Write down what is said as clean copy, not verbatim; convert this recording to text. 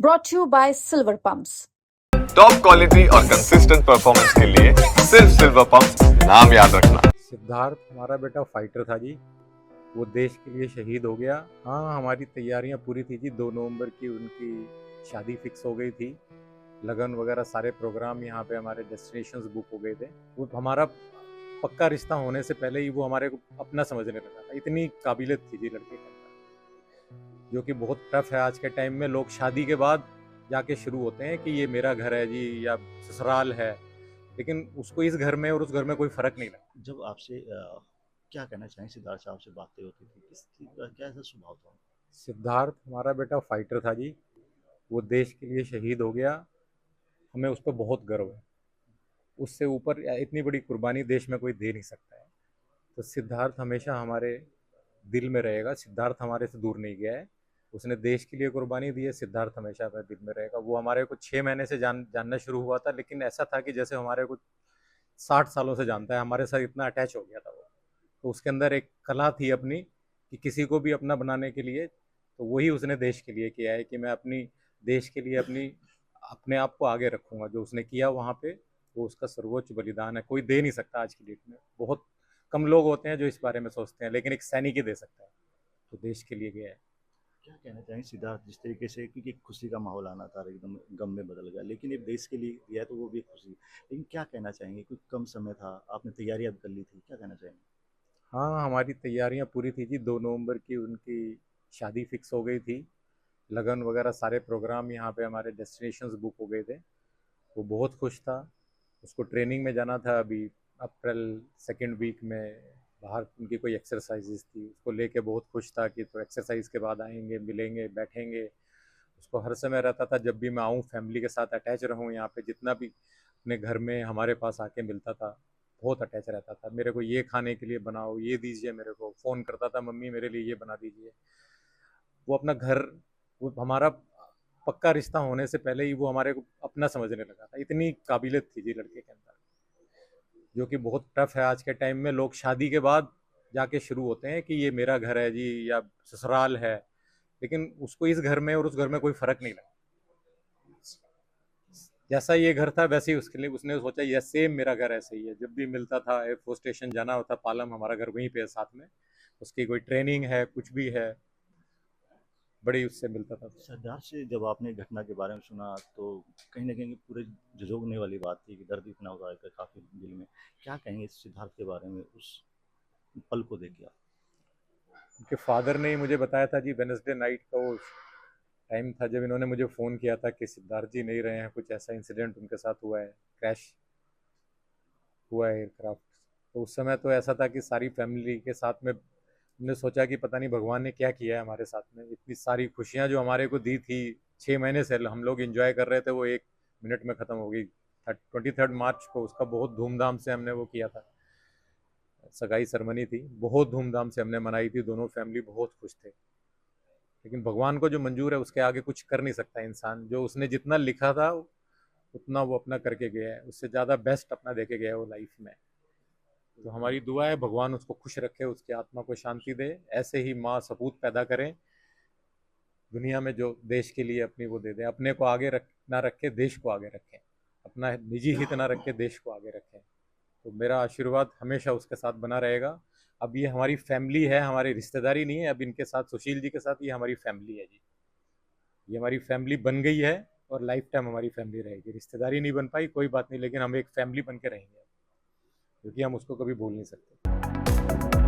brought to you by Silver Pumps. Top quality और consistent performance के लिए सिर्फ सिल्वर पंप नाम याद रखना। सिद्धार्थ हमारा बेटा फाइटर था जी, वो देश के लिए शहीद हो गया। हाँ, हमारी तैयारियां पूरी थी जी। 2 नवंबर की उनकी शादी फिक्स हो गई थी। लगन वगैरह सारे प्रोग्राम यहाँ पे हमारे डेस्टिनेशंस बुक हो गए थे। वो हमारा पक्का रिश्ता होने से पहले ही वो हमारे को अपना समझने लगा था। इतनी काबिलियत थी जी लड़के के अंदर, जो कि बहुत टफ है आज के टाइम में। लोग शादी के बाद जाके शुरू होते हैं कि ये मेरा घर है जी या ससुराल है, लेकिन उसको इस घर में और उस घर में कोई फर्क नहीं लगा। जब आपसे क्या कहना चाहें, सिद्धार्थ साहब से बातें होती थी, किस चीज़ का क्या ऐसा स्वभाव था? सिद्धार्थ हमारा बेटा फाइटर था जी, वो देश के लिए शहीद हो गया। हमें उस पर बहुत गर्व है। उससे ऊपर इतनी बड़ी कुर्बानी देश में कोई दे नहीं सकता है। तो सिद्धार्थ हमेशा हमारे दिल में रहेगा। सिद्धार्थ हमारे से दूर नहीं गया है। उसने देश के लिए कुर्बानी दी है। सिद्धार्थ हमेशा हमारे दिल में रहेगा। वो हमारे को 6 महीने से जानना शुरू हुआ था, लेकिन ऐसा था कि जैसे हमारे को 60 सालों से जानता है। हमारे साथ इतना अटैच हो गया था वो। तो उसके अंदर एक कला थी अपनी कि किसी को भी अपना बनाने के लिए, तो वही उसने देश के लिए किया है कि मैं अपनी देश के लिए अपने आप को आगे रखूंगा। जो उसने किया वहाँ पे, वो उसका सर्वोच्च बलिदान है। कोई दे नहीं सकता आज की डेट में। बहुत कम लोग होते हैं जो इस बारे में सोचते हैं, लेकिन एक सैनिक ही दे सकता है। तो देश के लिए गया है। क्या कहना चाहें सिद्धार्थ, जिस तरीके से, क्योंकि एक खुशी का माहौल आना था, एकदम गम में बदल गया, लेकिन एक देश के लिए दिया तो वो भी एक खुशी। लेकिन क्या कहना चाहेंगे, क्योंकि कम समय था, आपने तैयारियां कर ली थी, क्या कहना चाहेंगे? हाँ, हमारी तैयारियां पूरी थी जी। 2 नवंबर की उनकी शादी फिक्स हो गई थी। लगन वगैरह सारे प्रोग्राम यहाँ पे हमारे डेस्टिनेशंस बुक हो गए थे। वो बहुत खुश था। उसको ट्रेनिंग में जाना था अभी अप्रैल 2nd वीक में। बाहर उनकी कोई एक्सरसाइजेस थी, उसको लेके बहुत खुश था कि तो एक्सरसाइज के बाद आएंगे, मिलेंगे, बैठेंगे। उसको हर समय रहता था जब भी मैं आऊँ फैमिली के साथ अटैच रहूँ। यहाँ पे जितना भी अपने घर में हमारे पास आके मिलता था, बहुत अटैच रहता था। मेरे को ये खाने के लिए बनाओ, ये दीजिए, मेरे को फ़ोन करता था, मम्मी मेरे लिए ये बना दीजिए। वो अपना घर, वो हमारा पक्का रिश्ता होने से पहले ही वो हमारे को अपना समझने लगा था। इतनी काबिलियत थी जी लड़के के अंदर, जो कि बहुत टफ है आज के टाइम में। लोग शादी के बाद जाके शुरू होते हैं कि ये मेरा घर है जी या ससुराल है, लेकिन उसको इस घर में और उस घर में कोई फर्क नहीं लगा। जैसा ये घर था वैसे ही उसके लिए उसने सोचा ये सेम मेरा घर ऐसे ही है। जब भी मिलता था, एयरफोर्स स्टेशन जाना होता, पालम हमारा घर वहीं पे है साथ में। उसकी कोई ट्रेनिंग है, कुछ भी है, बड़ी उससे मिलता था। सिद्धार्थ से जब आपने घटना के बारे में सुना, तो कहीं ना कहीं पूरे झुंझोने वाली बात थी कि दर्द इतना होता है काफ़ी दिल में। क्या कहेंगे सिद्धार्थ के बारे में, उस पल को देख के आप? उनके फादर ने ही मुझे बताया था जी। वेडनेसडे नाइट का वो टाइम था जब इन्होंने मुझे फ़ोन किया था कि सिद्धार्थ जी नहीं रहे हैं, कुछ ऐसा इंसिडेंट उनके साथ हुआ है, क्रैश हुआ है एयरक्राफ्ट। तो उस समय तो ऐसा था कि सारी फैमिली के साथ में हमने सोचा कि पता नहीं भगवान ने क्या किया है हमारे साथ में। इतनी सारी खुशियाँ जो हमारे को दी थी, 6 महीने से हम लोग इंजॉय कर रहे थे, वो 1 मिनट में ख़त्म हो गई। 23 मार्च को उसका बहुत धूमधाम से हमने वो किया था। सगाई सेरेमनी थी, बहुत धूमधाम से हमने मनाई थी। दोनों फैमिली बहुत खुश थे। लेकिन भगवान को जो मंजूर है उसके आगे कुछ कर नहीं सकता इंसान। जो उसने जितना लिखा था उतना वो अपना करके गया है। उससे ज़्यादा बेस्ट अपना देके गया है वो लाइफ में। तो हमारी दुआ है भगवान उसको खुश रखे, उसकी आत्मा को शांति दे। ऐसे ही माँ सपूत पैदा करें दुनिया में, जो देश के लिए अपनी वो दे दें। अपने को आगे ना रखे, देश को आगे रखें। अपना निजी हित ना रखे, देश को आगे रखें। तो मेरा आशीर्वाद हमेशा उसके साथ बना रहेगा। अब ये हमारी फैमिली है, हमारी रिश्तेदारी नहीं है। अब इनके साथ, सुशील जी के साथ, ये हमारी फैमिली है जी। ये हमारी फैमिली बन गई है और लाइफ टाइम हमारी फैमिली रहेगी। रिश्तेदारी नहीं बन पाई, कोई बात नहीं, लेकिन हम एक फैमिली बन के रहेंगे, क्योंकि हम उसको कभी भूल नहीं सकते।